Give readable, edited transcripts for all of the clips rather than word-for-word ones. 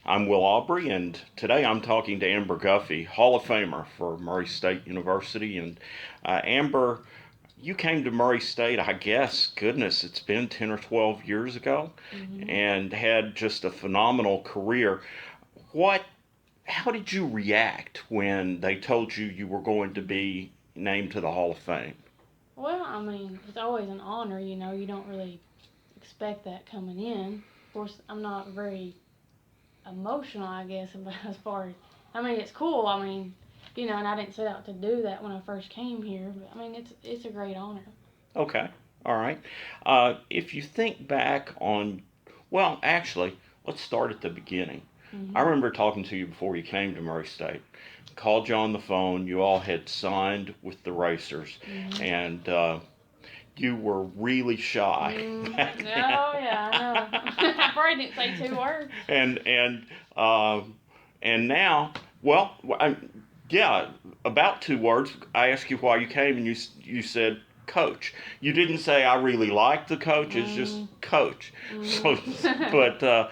I'm Will Aubrey, and today I'm talking to Amber Guffey, Hall of Famer for Murray State University. And Amber, you came to Murray State, I guess, goodness, it's been 10 or 12 years ago, and had just a phenomenal career. What, how did you react when they told you you were going to be named to the Hall of Fame? Well, I mean, it's always an honor, you don't really expect that coming in. Of course, I'm not very emotional, I guess, about as far as, I mean, it's cool, and I didn't set out to do that when I first came here, but I mean, it's a great honor. Okay, all right. If you think back on, well, actually, let's start at the beginning. I Hmm. remember talking to you before you came to Murray State. Called you on the phone. You all had signed with the Racers, Hmm. and you were really shy Mm, back then. oh yeah, I know. I probably didn't say two words. and and um, and now, well, yeah, about 2 words. I asked you why you came, and you said coach. You didn't say I really like the coach. It's just Mm, coach. So, hmm. but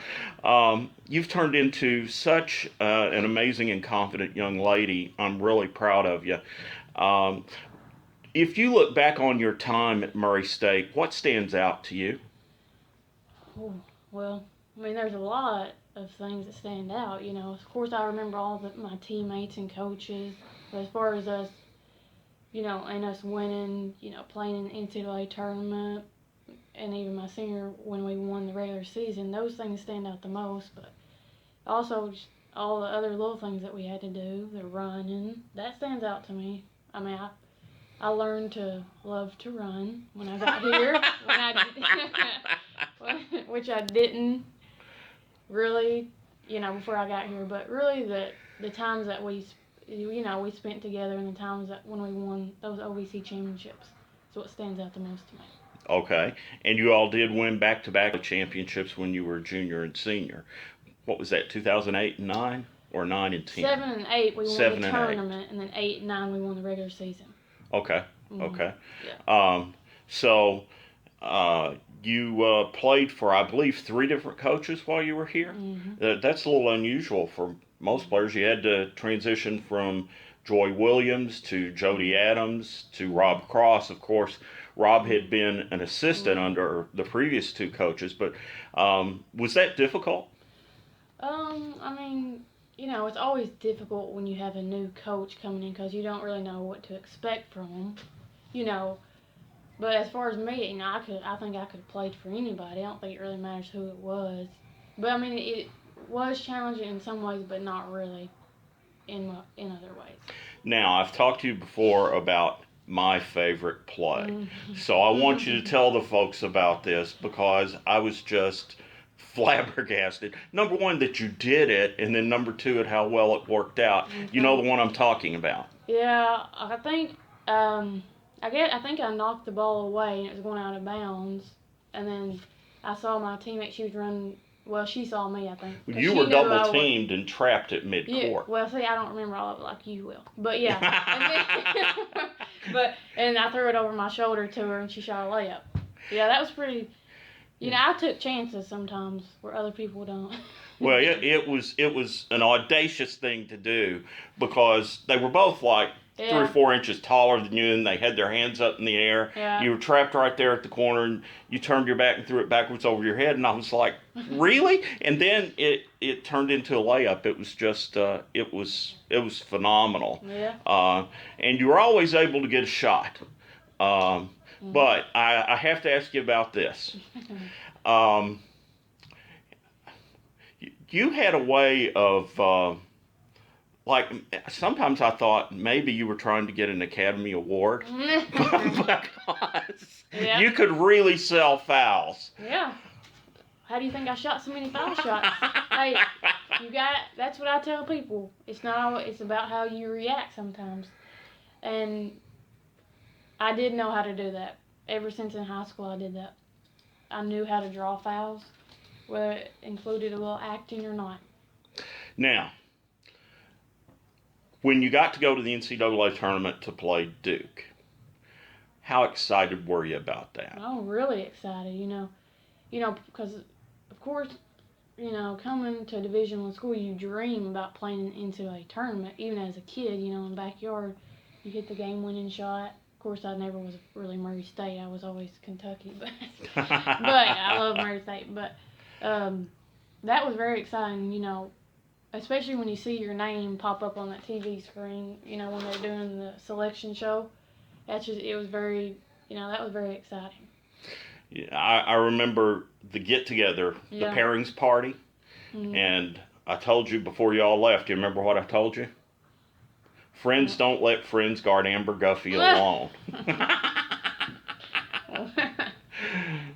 you've turned into such an amazing and confident young lady. I'm really proud of you. Um, if you look back on your time at Murray State, what stands out to you? Oh, well, I mean, there's a lot of things that stand out. Of course, I remember my teammates and coaches. But as far as us, and us winning, playing in the NCAA tournament, and even my senior when we won the regular season, those things stand out the most. But also, just all the other little things that we had to do, the running, that stands out to me. I mean, I learned to love to run when I got here, which I didn't really, before I got here. But really, the times that we spent together, and the times that when we won those OVC championships, is what stands out the most to me. Okay. And you all did win back to back championships when you were junior and senior. What was that, 2008 and 9? Or 9 and 10? 7 and 8 we won the 7 and 8. tournament, and then 8 and 9 we won the regular season. Okay. Hmm. Okay. Yeah. Um, so you played for, I believe, 3 different coaches while you were here. Hmm. That's a little unusual for most players. You had to transition from Joy Williams to Jody Adams to Rob Cross. Of course, Rob had been an assistant Hmm. under the previous 2 coaches, but was that difficult? I mean, it's always difficult when you have a new coach coming in because you don't really know what to expect from them. You know, but as far as me, I think I could have played for anybody. I don't think it really matters who it was. But I mean, it was challenging in some ways, but not really in other ways. Now, I've talked to you before about my favorite play. So I want you to Mm-hmm. tell the folks about this because I was just flabbergasted. Number one, that you did it, and then number two, at how well it worked out. You know Okay. the one I'm talking about. Yeah, I think I think I knocked the ball away and it was going out of bounds, and then I saw my teammate. She was running. Well, she saw me, I think, because You she were knew double I was. teamed and trapped at mid Yeah. court. Well, see, I don't remember all of it like you will, but yeah. And then, and I threw it over my shoulder to her, and she shot a layup. Yeah, that was pretty. I took chances sometimes where other people don't. Well, it was an audacious thing to do because they were both like 3 or 4 inches taller than you, and they had their hands up in the air. Yeah. You were trapped right there at the corner, and you turned your back and threw it backwards over your head. And I was like, really? And then it turned into a layup. It was just it was phenomenal. Yeah. And you were always able to get a shot. Um, Mm. but I have to ask you about this. Um, you had a way of like sometimes I thought maybe you were trying to get an Academy Award because Yeah. you could really sell fouls. Yeah. How do you think I shot so many foul shots? Hey, that's what I tell people. It's not always, it's about how you react sometimes. And I did know how to do that. Ever since in high school I did that. I knew how to draw fouls, whether it included a little acting or not. Now, when you got to go to the NCAA tournament to play Duke, how excited were you about that? I'm really excited, because of course, coming to a Division I school, you dream about playing into a tournament. Even as a kid, in the backyard, you hit the game-winning shot. Of course, I never was really Murray State. I was always Kentucky, but I love Murray State. But that was very exciting. Especially when you see your name pop up on that TV screen. When they're doing the selection show. It was very, that was very exciting. Yeah, I remember the get together, the Yeah. pairings party, Mm-hmm. and I told you before you all left. Do you remember what I told you? Friends don't let friends guard Amber Guffey alone.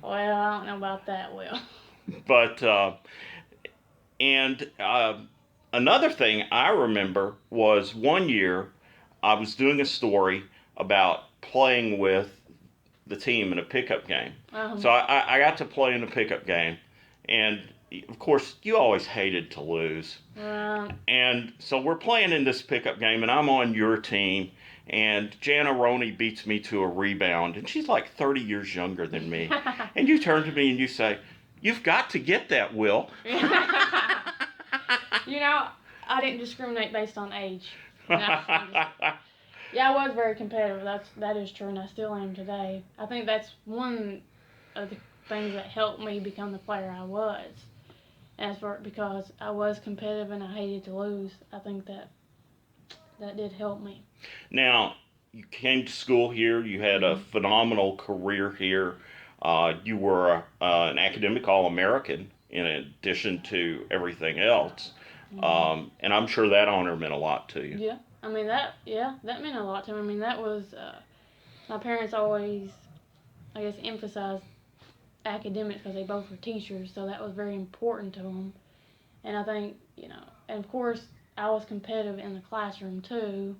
Well, I don't know about that, Will. But and another thing I remember was one year I was doing a story about playing with the team in a pickup game. So I got to play in a pickup game, and of course you always hated to lose. And so we're playing in this pickup game, and I'm on your team, and Jana Roney beats me to a rebound, and she's like 30 years younger than me. And you turn to me and you say, "You've got to get that, Will." I didn't discriminate based on age. Yeah, I was very competitive. That is true, and I still am today. I think that's one of the things that helped me become the player I was. Because I was competitive and I hated to lose, I think that did help me. Now, you came to school here. You had a phenomenal career here. You were an academic All-American in addition to everything else. And I'm sure that honor meant a lot to you. Yeah. That meant a lot to me. That was, my parents always, I guess, emphasized academics because they both were teachers, so that was very important to them. And I think, and of course, I was competitive in the classroom too.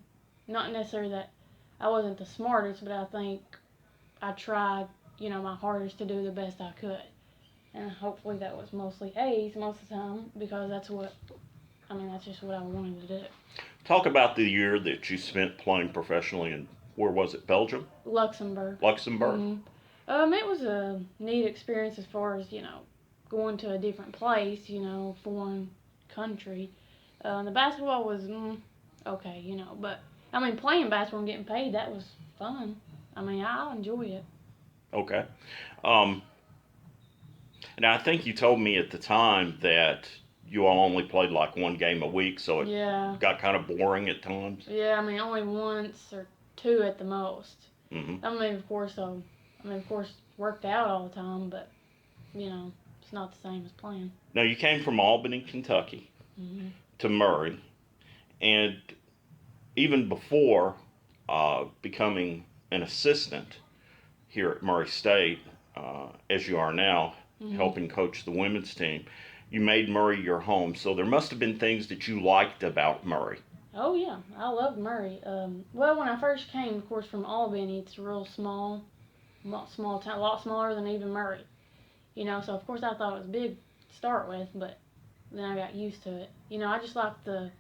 Not necessarily that I wasn't the smartest, but I think I tried, my hardest to do the best I could. And hopefully that was mostly A's most of the time because that's just what I wanted to do. Talk about the year that you spent playing professionally in, where was it, Belgium? Luxembourg. Luxembourg? It was a neat experience as far as, going to a different place, foreign country. The basketball was okay, but playing basketball and getting paid, that was fun. I enjoy it. Okay. Now, I think you told me at the time that you all only played like one game a week, so it got kind of boring at times. Yeah, only once or two at the most. Mm-hmm. Of course, worked out all the time, but, it's not the same as playing. Now, you came from Albany, Kentucky to Murray, and even before becoming an assistant here at Murray State, as you are now, helping coach the women's team, you made Murray your home. So there must have been things that you liked about Murray. Oh, yeah. I loved Murray. Well, when I first came, of course, from Albany, it's real small town, a lot smaller than even Murray. So of course I thought it was big to start with, but then I got used to it. I just like the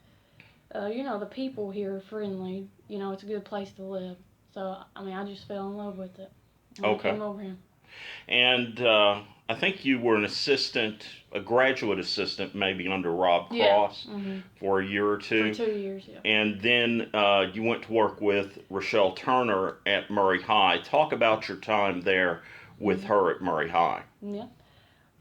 people here are friendly. It's a good place to live. So, I just fell in love with it when I came over here. And I think you were a graduate assistant, maybe under Rob Cross for a year or two. For 2 years, yeah. And then you went to work with Rochelle Turner at Murray High. Talk about your time there with her at Murray High.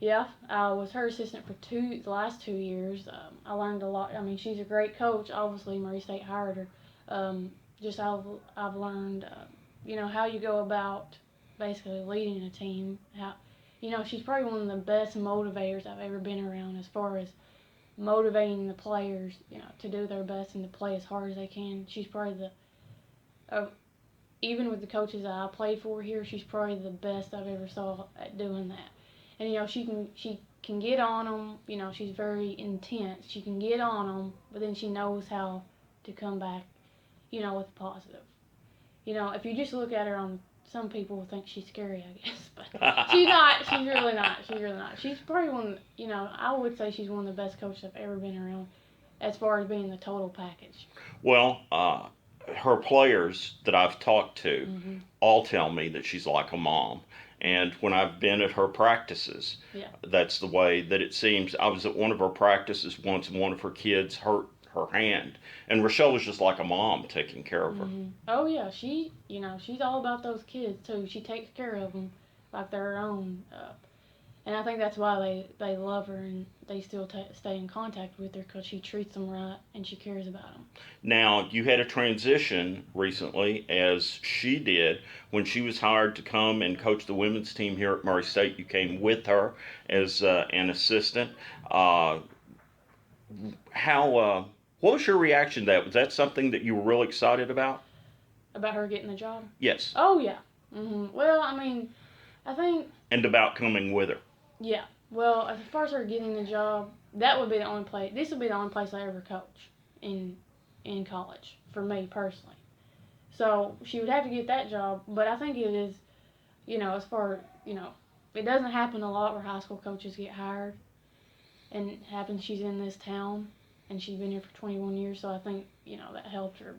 Yeah, I was her assistant for the last 2 years. I learned a lot. She's a great coach. Obviously, Murray State hired her. I've learned, how you go about basically leading a team. She's probably one of the best motivators I've ever been around as far as motivating the players, to do their best and to play as hard as they can. She's probably even with the coaches that I played for here, she's probably the best I've ever saw at doing that. And, she can get on them. She's very intense. She can get on them, but then she knows how to come back, with positive. If you just look at her some people will think she's scary, I guess, but she's not. She's really not. She's really not. She's probably I would say she's one of the best coaches I've ever been around as far as being the total package. Well, her players that I've talked to all tell me that she's like a mom. And when I've been at her practices, Yeah. that's the way that it seems. I was at one of her practices once, and one of her kids hurt her hand, and Rochelle was just like a mom taking care of her. Oh yeah, she's all about those kids too. She takes care of them like they're her own. And I think that's why they love her and they still stay in contact with her because she treats them right and she cares about them. Now, you had a transition recently, as she did, when she was hired to come and coach the women's team here at Murray State. You came with her as an assistant. Uh, what was your reaction to that? Was that something that you were really excited about? About her getting the job? Yes. Oh yeah. Well, I mean, I think. And about coming with her. Yeah. Well, as far as her getting the job, that would be the only place. This would be the only place I ever coach in college for me personally. So she would have to get that job, but I think it is, as far it doesn't happen a lot where high school coaches get hired, and it happens she's in this town, and she's been here for 21 years, so I think that helped her.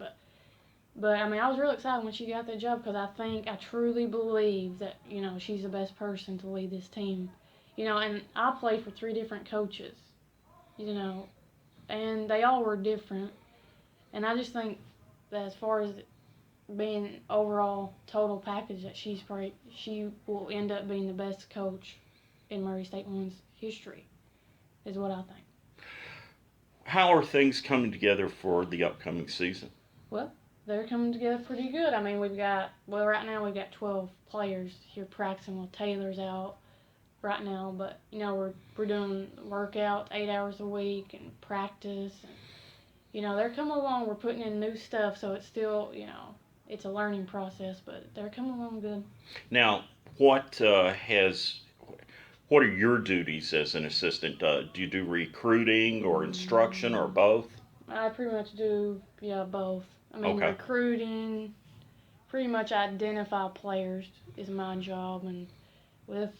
But I mean, I was real excited when she got the job because I truly believe that she's the best person to lead this team. And I played for 3 different coaches, and they all were different. And I just think that as far as being overall total package, that she will end up being the best coach in Murray State women's history, is what I think. How are things coming together for the upcoming season? Well, they're coming together pretty good. I mean, right now we've got 12 players here practicing while Taylor's out right now, but we're doing workouts 8 hours a week and practice, and they're coming along. We're putting in new stuff, so it's still it's a learning process, but they're coming along good. Now, what are your duties as an assistant? Do you do recruiting or instruction or both? I pretty much do, both. I mean, Okay. recruiting, pretty much identify players is my job, and with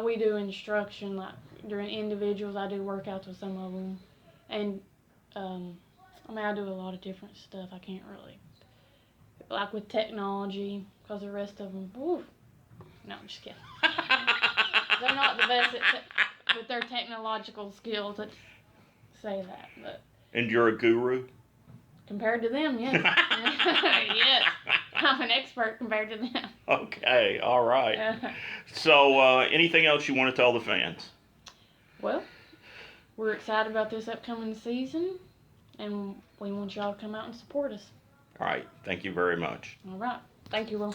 we do instruction, like during individuals. I do workouts with some of them, and I mean, I do a lot of different stuff. I can't really, like with technology, because the rest of them, woo. No, I'm just kidding. They're not the best with their technological skills. Let's say that, but And you're a guru? compared to them, yes. Yes, I'm an expert compared to them. Okay, all right. So, anything else you want to tell the fans? Well, we're excited about this upcoming season, and we want y'all to come out and support us. All right, thank you very much. All right. Thank you, Will.